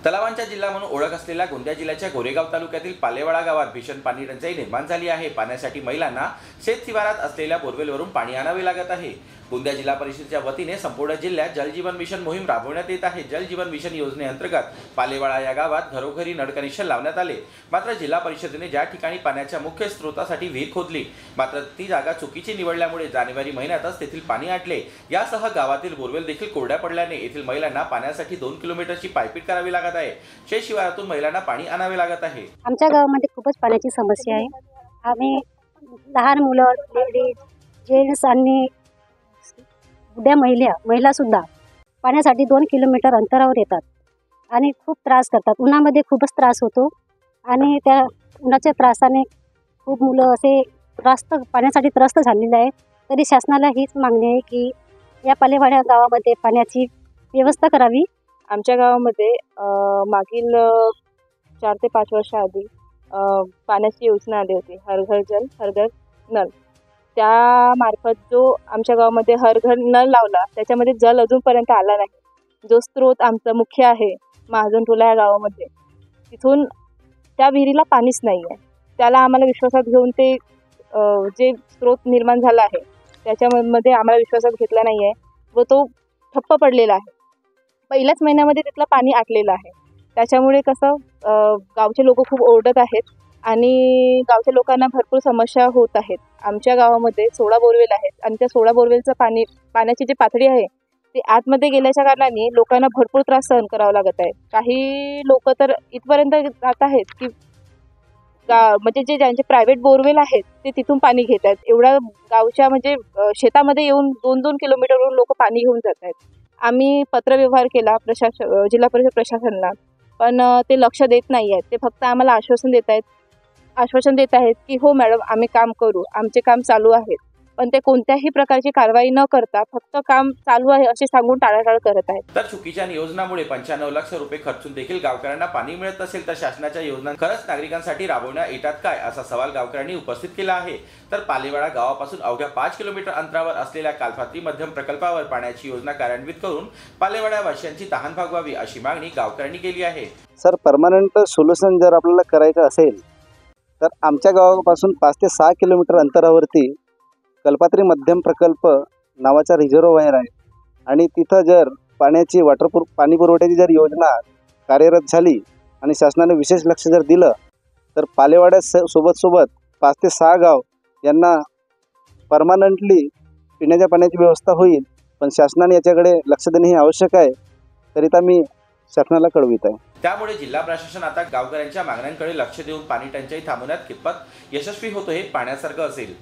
तलावांचा जिल्हा म्हणून ओळख असलेल्या गोंदिया जिल्ह्याच्या गोरेगाव तालुक्यातील पालेवाडा गावात भीषण पाणी टंचाई निर्माण झाली आहे। पाण्यासाठी महिलांना शेत शिवारात असलेल्या बोरवेलवरून पाणी आणावे लागत आहे। गोंदिया जिल्हा परिषदेच्या वतीने संपूर्ण जिल्ह्यात जल जीवन मिशन मोहीम राबवण्यात येत आहे। जल जीवन मिशन योजनेअंतर्गत पालेवाडा या गावात घरोघरी नळ कनेक्शन लावण्यात आले। मात्र जिल्हा परिषदेने ज्या ठिकाणी पाण्याच्या मुख्य स्रोतासाठी विहीर खोदली, मात्र ती जागा चुकीची निवडल्यामुळे जानेवारी महिन्यातच तेथील पाणी आटले। यासह गावातील बोरवेल देखील कोरड्या पडल्याने येथील महिलांना पाण्यासाठी 2 किलोमीटरची पायपीट करावी लागत आहे। शेत शिवारातून महिलांना पाणी आणावे लागत आहे। आमच्या गावामध्ये खूपच पाण्याची समस्या आहे। आम्ही लहान मुलं, लेडीज, जेंट्स आणि बुड्या महिला सुद्धा पाण्यासाठी 2 किलोमीटर अंतरावर येतात आणि खूप त्रास करतात। उन्हामध्ये खूपच त्रास होतो आणि त्या उन्हाच्या त्रासाने खूप मुलं असे पाण्यासाठी त्रस्त झालेले आहे। तरी शासनाला हीच मागणी आहे की या पालेवाडा गावामध्ये पाण्याची व्यवस्था करावी। आमच्या गावामध्ये मागील 4 ते 5 वर्षाआधी पाण्याची योजना आली होती, हर घर जल हर घर नल। त्यामार्फत जो आमच्या गावामध्ये हर घर नळ लावला, त्याच्यामध्ये जल अजूनपर्यंत आला नाही। जो स्रोत आमचा मुख्य आहे महाजन टोला या गावामध्ये, तिथून त्या विहिरीला पाणीच नाही आहे। त्याला आम्हाला विश्वासात घेऊन ते जे स्रोत निर्माण झाला आहे त्याच्यामध्ये आम्हाला विश्वासात घेतला नाही आहे व तो ठप्प पडलेला आहे। पहिल्याच महिन्यामध्ये तिथलं पाणी आटलेलं आहे। त्याच्यामुळे कसं गावचे लोक खूप ओरडत आहेत आणि गावच्या लोकांना भरपूर समस्या होत आहेत। आमच्या गावामध्ये 16 बोरवेल आहेत आणि त्या 16 बोरवेलचं पाण्याची जी पातळी आहे ते आतमध्ये गेल्याच्या कारणाने लोकांना भरपूर त्रास सहन करावा लागत आहे। काही लोक तर इथपर्यंत जात आहेत की म्हणजे ज्यांचे प्रायव्हेट बोरवेल आहेत ते तिथून पाणी घेत आहेत। एवढ्या गावच्या म्हणजे शेतामध्ये येऊन 2-2 किलोमीटरवरून लोक पाणी घेऊन जात आहेत। आम्ही पत्रव्यवहार केला जिल्हा परिषद प्रशासनाला, पण ते लक्ष देत नाही आहेत। ते फक्त आम्हाला आश्वासन देत आहेत की हो मॅडम, आम्ही काम करू, आमचे काम चालू आहेत, पण ते कोणत्याही प्रकारची कारवाई न करता फक्त काम चालू आहे असे सांगून टाळाटाळ करत आहेत। तर चुकीच्या नियोजनामुळे 95 लाख रुपये खर्चून देखील गावकऱ्यांना पाणी मिळत नसेल तर शासनाच्या योजना खरंच नागरिकांसाठी राबवण्यात येतात काय, असा सवाल गावकऱ्यांनी उपस्थित केला आहे। तर पालेवाडा गावापासून अवघ्या 5 किलोमीटर अंतरावर असलेल्या कालपात्री मध्यम प्रकल्पावर पाण्याची योजना कार्यान्वित करून पालेवाडा वासियांची तहान भागवावी अशी मागणी गावकऱ्यांनी केली आहे। सर, परमनंट सोल्युशन जर आपल्याला करायचं असेल तर आमच्या गावापासून 5 ते 6 किलोमीटर अंतरावरती कल्पात्री मध्यम प्रकल्प नावाचा रिझर्व्हायर आहे आणि तिथं जर पाण्याची पाणी पुरवठ्याची जर योजना कार्यरत झाली आणि शासनाने विशेष लक्ष जर दिलं तर पालेवाड्या सोबत 5 ते 6 गाव यांना परमनंटली पिण्याच्या पाण्याची व्यवस्था होईल। पण शासनाने याच्याकडे लक्ष देणे हे आवश्यक आहे, करिता मी शासनाला कळवित आहे। त्यामुळे जिल्हा प्रशासन आता गावकऱ्यांच्या मागण्यांकडे लक्ष देऊन पाणी टंचाई थांबवण्यात कितपत यशस्वी होतो हे पाहण्यासारखं असेल।